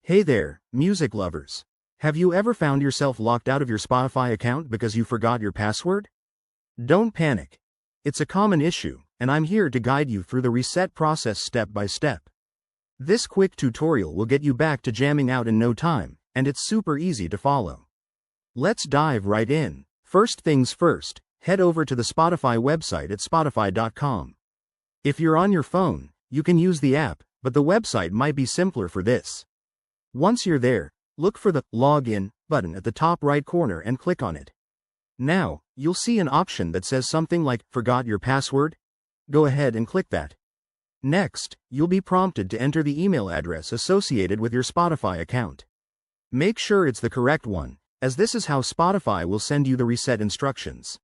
Hey there, music lovers. Have you ever found yourself locked out of your Spotify account because you forgot your password? Don't panic. It's a common issue, and I'm here to guide you through the reset process step by step. This quick tutorial will get you back to jamming out in no time, and it's super easy to follow. Let's dive right in. First things first, head over to the Spotify website at spotify.com. If you're on your phone, you can use the app, but the website might be simpler for this. Once you're there, look for the Login button at the top right corner and click on it. Now, you'll see an option that says something like Forgot your password? Go ahead and click that. Next, you'll be prompted to enter the email address associated with your Spotify account. Make sure it's the correct one, as this is how Spotify will send you the reset instructions.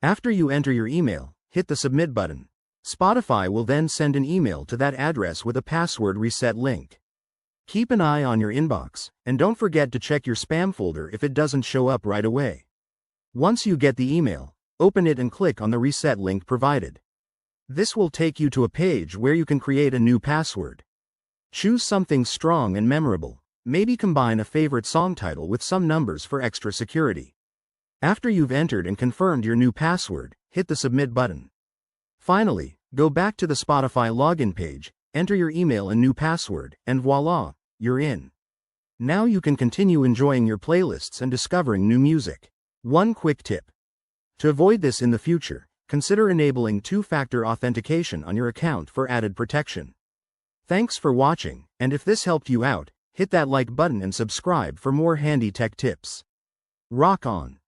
After you enter your email, hit the Submit button. Spotify will then send an email to that address with a password reset link. Keep an eye on your inbox, and don't forget to check your spam folder if it doesn't show up right away. Once you get the email, open it and click on the reset link provided. This will take you to a page where you can create a new password. Choose something strong and memorable, maybe combine a favorite song title with some numbers for extra security. After you've entered and confirmed your new password, hit the Submit button. Finally, go back to the Spotify login page, enter your email and new password, and voila, you're in. Now you can continue enjoying your playlists and discovering new music. One quick tip. To avoid this in the future, consider enabling two-factor authentication on your account for added protection. Thanks for watching, and if this helped you out, hit that like button and subscribe for more handy tech tips. Rock on!